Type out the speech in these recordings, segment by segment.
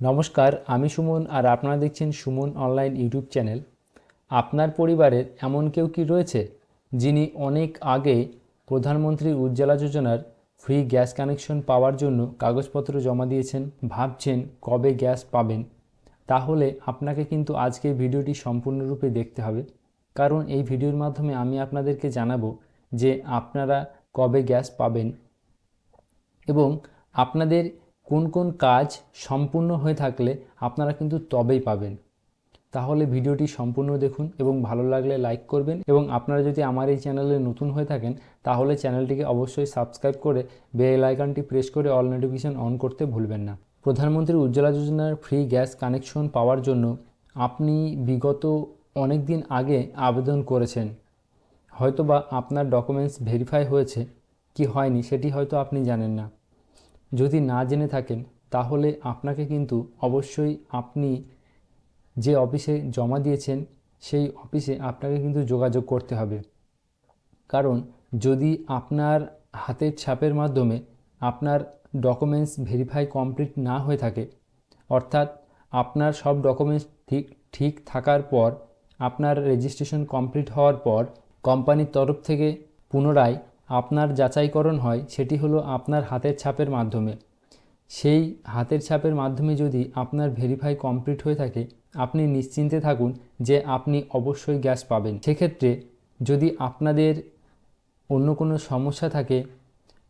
নমস্কার, আমি সুমন আর আপনারা দেখছেন সুমন অনলাইন ইউটিউব চ্যানেল। আপনার পরিবারের এমন কেউ কি রয়েছে যিনি অনেক আগে প্রধানমন্ত্রী উজ্জ্বলা যোজনার ফ্রি গ্যাস কানেকশন পাওয়ার জন্য কাগজপত্র জমা দিয়েছেন, ভাবছেন কবে গ্যাস পাবেন? তাহলে আপনাকে কিন্তু আজকে ভিডিওটি সম্পূর্ণরূপে দেখতে হবে, কারণ এই ভিডিওর মাধ্যমে আমি আপনাদেরকে জানাবো যে আপনারা কবে গ্যাস পাবেন এবং আপনাদের কোন কোন কাজ সম্পূর্ণ হয়ে থাকলে আপনারা কিন্তু তবেই পাবেন। তাহলে ভিডিওটি সম্পূর্ণ দেখুন এবং ভালো লাগলে লাইক করবেন, এবং আপনারা যদি আমার এই চ্যানেলে নতুন হয়ে থাকেন তাহলে চ্যানেলটিকে অবশ্যই সাবস্ক্রাইব করে বেল আইকনটি প্রেস করে অল নোটিফিকেশন অন করতে ভুলবেন না। প্রধানমন্ত্রী উজ্জ্বলা যোজনার ফ্রি গ্যাস কানেকশন পাওয়ার জন্য আপনি বিগত অনেক দিন আগে আবেদন করেছেন, হয়তোবা আপনার ডকুমেন্টস ভেরিফাই হয়েছে কি হয়নি সেটি হয়তো আপনি জানেন না। যদি না জেনে থাকেন তাহলে আপনাকে কিন্তু অবশ্যই আপনি যে অফিসে জমা দিয়েছেন সেই অফিসে আপনাকে কিন্তু যোগাযোগ করতে হবে, কারণ যদি আপনার হাতের ছাপের মাধ্যমে আপনার ডকুমেন্টস ভেরিফাই কমপ্লিট না হয়ে থাকে, অর্থাৎ আপনার সব ডকুমেন্টস ঠিক ঠিক থাকার পর আপনার রেজিস্ট্রেশন কমপ্লিট হওয়ার পর কোম্পানির তরফ থেকে পুনরায় আপনার যাচাইকরণ হয়, সেটি হলো আপনার হাতের ছাপের মাধ্যমে। সেই হাতের ছাপের মাধ্যমে যদি আপনার ভেরিফাই কমপ্লিট হয়ে থাকে, আপনি নিশ্চিন্তে থাকুন যে আপনি অবশ্যই গ্যাস পাবেন। সেক্ষেত্রে যদি আপনাদের অন্য কোনো সমস্যা থাকে,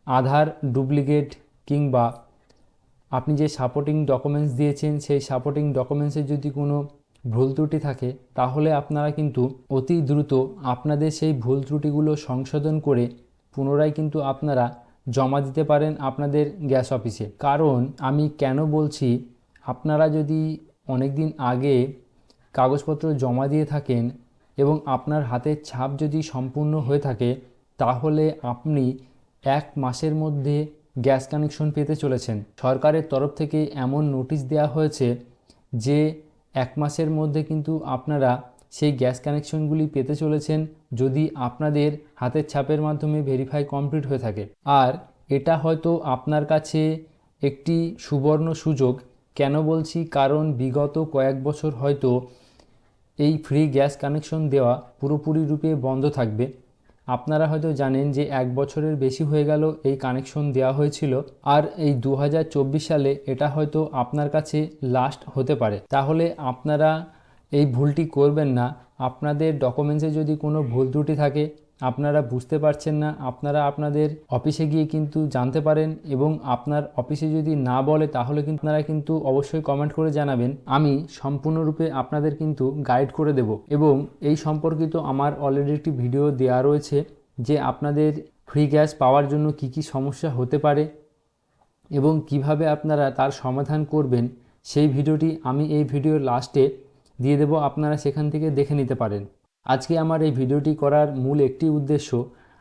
আধার ডুপ্লিকেট কিংবা আপনি যে সাপোর্টিং ডকুমেন্টস দিয়েছেন সেই সাপোর্টিং ডকুমেন্টসের যদি কোনো ভুল ত্রুটি থাকে, তাহলে আপনারা কিন্তু অতি দ্রুত আপনাদের সেই ভুল ত্রুটিগুলো সংশোধন করে পুনরায় কিন্তু আপনারা জমা দিতে পারেন আপনাদের গ্যাস অফিসে। কারণ আমি কেন বলছি, আপনারা যদি অনেক দিন আগে কাগজপত্র জমা দিয়ে থাকেন এবং আপনার হাতের ছাপ যদি সম্পূর্ণ হয়ে থাকে, তাহলে আপনি 1 মাসের মধ্যে গ্যাস কানেকশন পেতে চলেছেন। সরকারের তরফ থেকে এমন নোটিশ দেওয়া হয়েছে যে 1 মাসের মধ্যে কিন্তু আপনারা সেই গ্যাস কানেকশনগুলি পেতে চলেছেন, যদি আপনাদের হাতের ছাপের মাধ্যমে ভেরিফাই কমপ্লিট হয়ে থাকে। আর এটা হয়তো আপনার কাছে একটি সুবর্ণ সুযোগ। কেন বলছি, কারণ বিগত কয়েক বছর হয়তো এই ফ্রি গ্যাস কানেকশন দেওয়া পুরোপুরি রূপে বন্ধ থাকবে। আপনারা হয়তো জানেন যে 1 বছরের বেশি হয়ে গেল এই কানেকশন দেওয়া হয়েছিল, আর এই 2024 সালে এটা হয়তো আপনার কাছে লাস্ট হতে পারে। তাহলে আপনারা এই ভুলটি করবেন না। আপনাদের ডকুমেন্টসে যদি কোনো ভুল ত্রুটি থাকে, আপনারা বুঝতে পারছেন না, আপনারা আপনাদের অফিসে গিয়ে কিন্তু জানতে পারেন, এবং আপনার অফিসে যদি না বলে তাহলে কিন্তু আপনারা কিন্তু অবশ্যই কমেন্ট করে জানাবেন। আমি সম্পূর্ণরূপে আপনাদের কিন্তু গাইড করে দেব, এবং এই সম্পর্কিত আমার অলরেডি একটি ভিডিও দেওয়া রয়েছে যে আপনাদের ফ্রি গ্যাস পাওয়ার জন্য কি কি সমস্যা হতে পারে এবং কিভাবে আপনারা তার সমাধান করবেন। সেই ভিডিওটি আমি এই ভিডিওর লাস্টে দিয়ে দেব, আপনারা সেখান থেকে দেখে নিতে পারেন। আজকে আমার এই ভিডিওটি করার মূল একটি উদ্দেশ্য,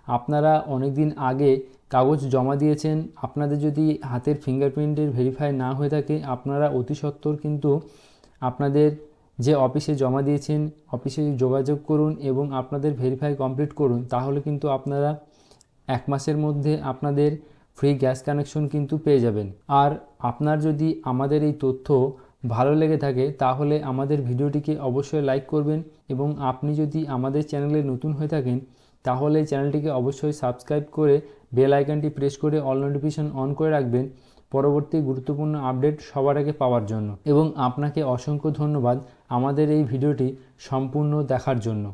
আপনারা অনেক দিন আগে কাগজ জমা দিয়েছেন, আপনাদের যদি হাতের ফিঙ্গারপ্রিন্টের ভেরিফাই না হয়ে থাকে, আপনারা অতি সত্বর কিন্তু আপনাদের যে অফিসে জমা দিয়েছেন অফিসে যোগাযোগ করুন এবং আপনাদের ভেরিফাই কমপ্লিট করুন। তাহলে কিন্তু আপনারা 1 মাসের মধ্যে আপনাদের ফ্রি গ্যাস কানেকশন কিন্তু পেয়ে যাবেন। আর আপনার যদি আমাদের এই তথ্য ভালো লেগে থাকে তাহলে আমাদের ভিডিওটিকে অবশ্যই লাইক করবেন, এবং আপনি যদি আমাদের চ্যানেলে নতুন হয়ে থাকেন তাহলে চ্যানেলটিকে অবশ্যই সাবস্ক্রাইব করে বেল আইকনটি প্রেস করে অল নোটিফিকেশন অন করে রাখবেন পরবর্তী গুরুত্বপূর্ণ আপডেট সবার আগে পাওয়ার জন্য। এবং আপনাকে অসংখ্য ধন্যবাদ আমাদের এই ভিডিওটি সম্পূর্ণ দেখার জন্য।